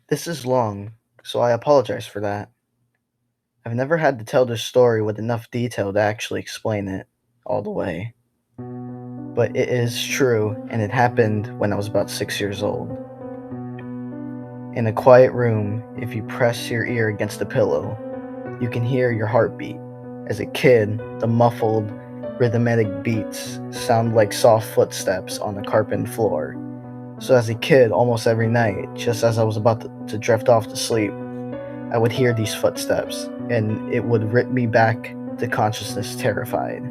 This is long, so I apologize for that. I've never had to tell this story with enough detail to actually explain it all the way. But it is true, and it happened when I was about 6 years old. In a quiet room, if you press your ear against the pillow, you can hear your heartbeat. As a kid, the muffled, rhythmic beats sound like soft footsteps on the carpeted floor. So, as a kid, almost every night, just as I was about to drift off to sleep, I would hear these footsteps, and it would rip me back to consciousness terrified.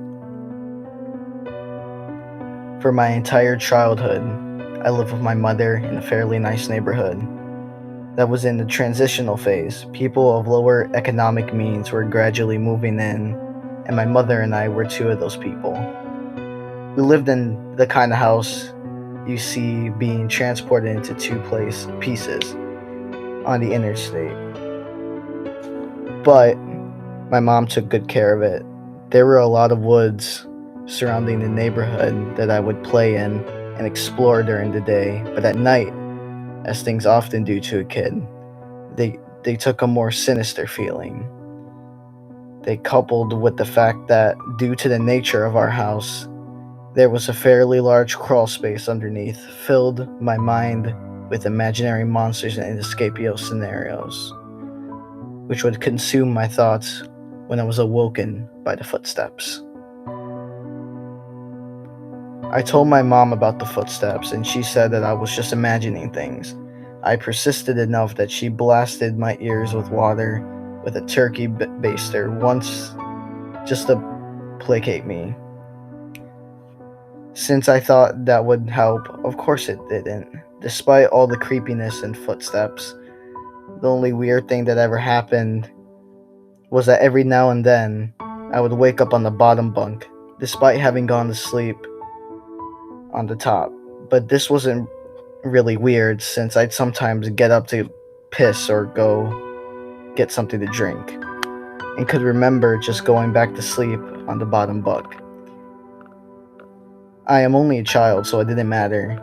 For my entire childhood, I lived with my mother in a fairly nice neighborhood that was in the transitional phase. People of lower economic means were gradually moving in, and my mother and I were two of those people. We lived in the kind of house you see being transported into two place pieces on the interstate. But my mom took good care of it. There were a lot of woods surrounding the neighborhood that I would play in and explore during the day, but at night, as things often do to a kid, they took a more sinister feeling. They coupled with the fact that, due to the nature of our house, there was a fairly large crawl space underneath, filled my mind with imaginary monsters and escapio scenarios, which would consume my thoughts when I was awoken by the footsteps. I told my mom about the footsteps, and she said that I was just imagining things. I persisted enough that she blasted my ears with water with a turkey baster once just to placate me. Since I thought that would help, of course it didn't. Despite all the creepiness and footsteps, the only weird thing that ever happened was that every now and then I would wake up on the bottom bunk, despite having gone to sleep on the top. But this wasn't really weird since I'd sometimes get up to piss or go get something to drink, and could remember just going back to sleep on the bottom bunk. I am only a child, so it didn't matter.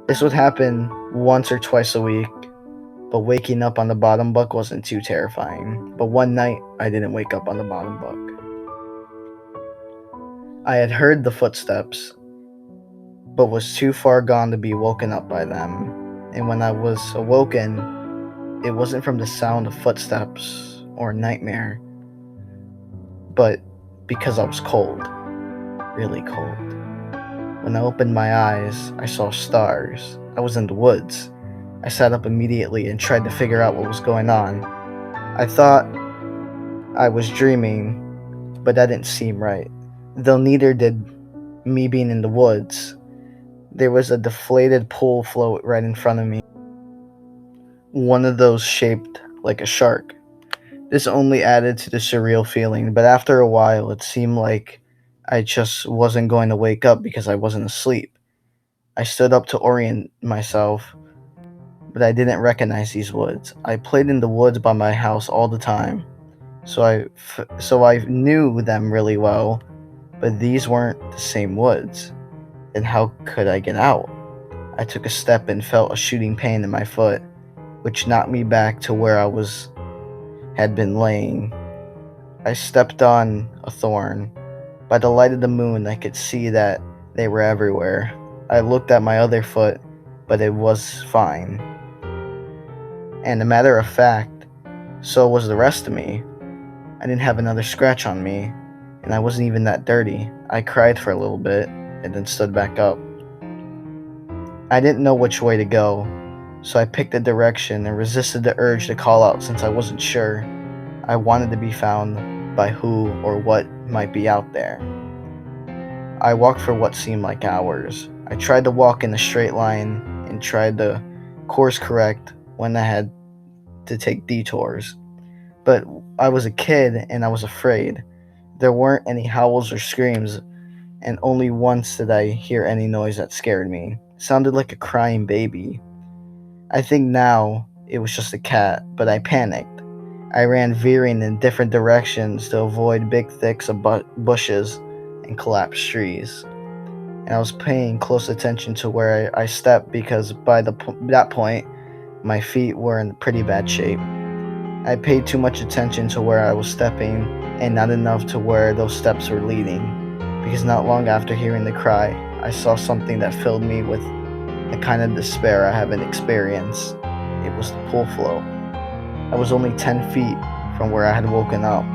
This would happen once or twice a week, but waking up on the bottom bunk wasn't too terrifying. But one night, I didn't wake up on the bottom bunk. I had heard the footsteps, but was too far gone to be woken up by them. And when I was awoken, it wasn't from the sound of footsteps or nightmare, but because I was cold, really cold. When I opened my eyes, I saw stars. I was in the woods. I sat up immediately and tried to figure out what was going on. I thought I was dreaming, but that didn't seem right. Though neither did me being in the woods. There was a deflated pool float right in front of me, one of those shaped like a shark. This only added to the surreal feeling, but after a while, it seemed like I just wasn't going to wake up because I wasn't asleep. I stood up to orient myself, but I didn't recognize these woods. I played in the woods by my house all the time, so I knew them really well, but these weren't the same woods. Then how could I get out? I took a step and felt a shooting pain in my foot, which knocked me back to where I was had been laying. I stepped on a thorn. By the light of the moon, I could see that they were everywhere. I looked at my other foot, but it was fine. And a matter of fact, so was the rest of me. I didn't have another scratch on me, and I wasn't even that dirty. I cried for a little bit, and then stood back up. I didn't know which way to go, so I picked a direction and resisted the urge to call out since I wasn't sure. I wanted to be found by who or what might be out there. I walked for what seemed like hours. I tried to walk in a straight line and tried to course correct when I had to take detours. But I was a kid and I was afraid. There weren't any howls or screams, and only once did I hear any noise that scared me. It sounded like a crying baby. I think now it was just a cat, but I panicked. I ran veering in different directions to avoid big thicks of bushes and collapsed trees. And I was paying close attention to where I stepped because by that point, My feet were in pretty bad shape. I paid too much attention to where I was stepping and not enough to where those steps were leading, because not long after hearing the cry, I saw something that filled me with a kind of despair I haven't experienced. It was the pool float. I was only 10 feet from where I had woken up.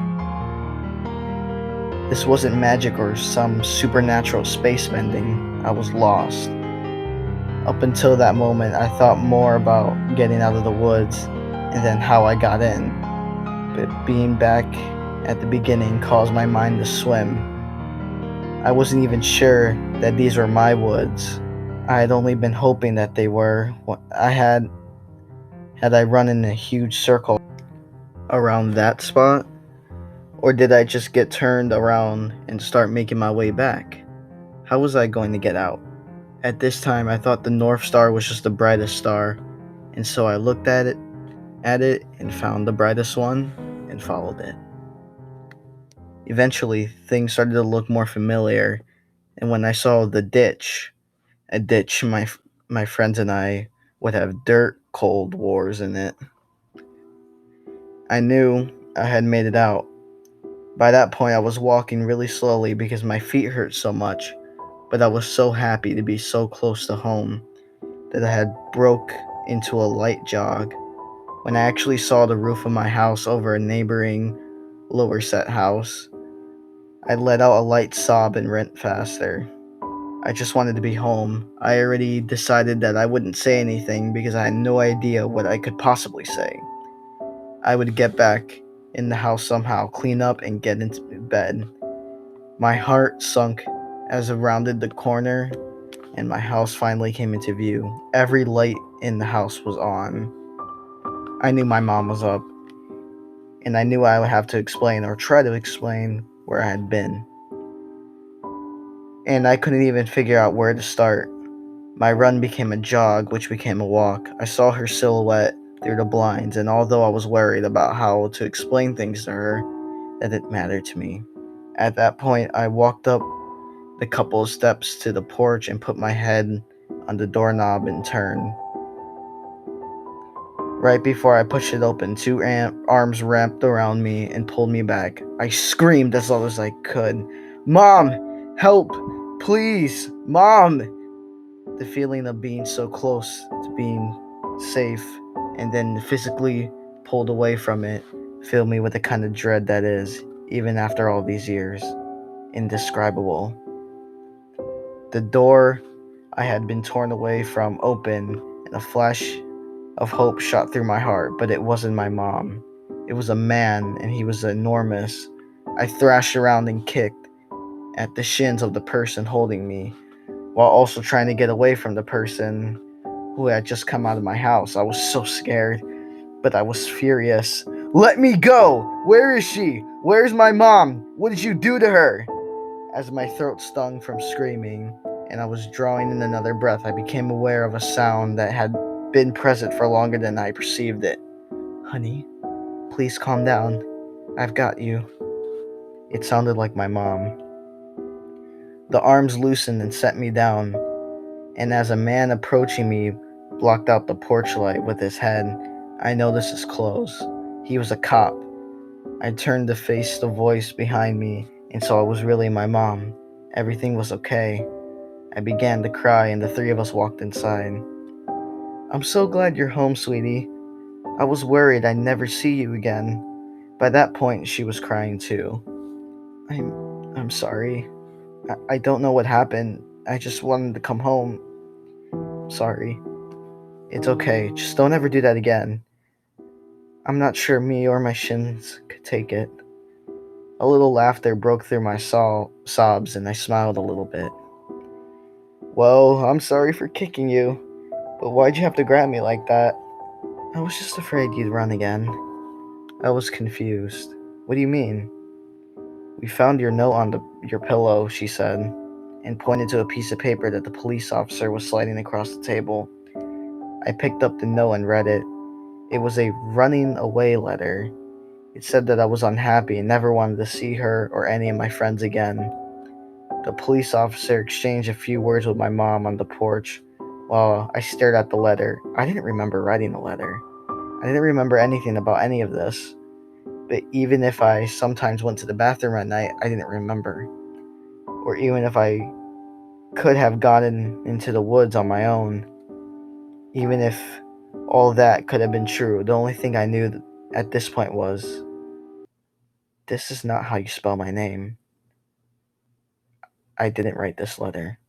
This wasn't magic or some supernatural space bending. I was lost. Up until that moment, I thought more about getting out of the woods and then how I got in. But being back at the beginning caused my mind to swim. I wasn't even sure that these were my woods. I had only been hoping that they were. Had I run in a huge circle around that spot, or did I just get turned around and start making my way back? How was I going to get out? At this time, I thought the North Star was just the brightest star, and so I looked at it and found the brightest one and followed it. Eventually, things started to look more familiar, and when I saw the ditch, a ditch my friends and I would have dirt cold wars in it, I knew I had made it out. By that point, I was walking really slowly because my feet hurt so much, but I was so happy to be so close to home that I had broke into a light jog. When I actually saw the roof of my house over a neighboring lower set house, I let out a light sob and ran faster. I just wanted to be home. I already decided that I wouldn't say anything because I had no idea what I could possibly say. I would get back in the house somehow, clean up, and get into bed. My heart sunk as I rounded the corner and my house finally came into view. Every light in the house was on. I knew my mom was up, and I knew I would have to explain or try to explain where I had been. And I couldn't even figure out where to start. My run became a jog, which became a walk. I saw her silhouette through the blinds, and although I was worried about how to explain things to her, that didn't matter to me. At that point, I walked up the couple of steps to the porch and put my head on the doorknob and turned. Right before I pushed it open, two arms wrapped around me and pulled me back. I screamed as loud as I could, "Mom! Help! Please! Mom!" The feeling of being so close to being safe and then physically pulled away from it filled me with the kind of dread that is, even after all these years, indescribable. The door I had been torn away from opened, and a flash of hope shot through my heart, but it wasn't my mom. It was a man, and he was enormous. I thrashed around and kicked at the shins of the person holding me, while also trying to get away from the person who had just come out of my house. I was so scared, but I was furious. "Let me go! Where is she? Where's my mom? What did you do to her?" As my throat stung from screaming, and I was drawing in another breath, I became aware of a sound that had been present for longer than I perceived it. "Honey, please calm down. I've got you." It sounded like my mom. The arms loosened and set me down, and as a man approaching me blocked out the porch light with his head, I noticed his clothes. He was a cop. I turned to face the voice behind me and saw it was really my mom. Everything was okay. I began to cry, and the three of us walked inside. "I'm so glad you're home, sweetie. I was worried I'd never see you again." By that point, she was crying too. I'm sorry. I don't know what happened. I just wanted to come home. Sorry. It's okay. Just don't ever do that again. I'm not sure me or my shins could take it." A little laughter broke through my sobs, and I smiled a little bit. "Well, I'm sorry for kicking you, but why'd you have to grab me like that?" "I was just afraid you'd run again." I was confused. "What do you mean?" "We found your note on your pillow," she said, and pointed to a piece of paper that the police officer was sliding across the table. I picked up the note and read it. It was a running away letter. It said that I was unhappy and never wanted to see her or any of my friends again. The police officer exchanged a few words with my mom on the porch while I stared at the letter. I didn't remember writing the letter. I didn't remember anything about any of this. But even if I sometimes went to the bathroom at night, I didn't remember. Or even if I could have gotten into the woods on my own, even if all that could have been true, the only thing I knew at this point was, this is not how you spell my name. I didn't write this letter.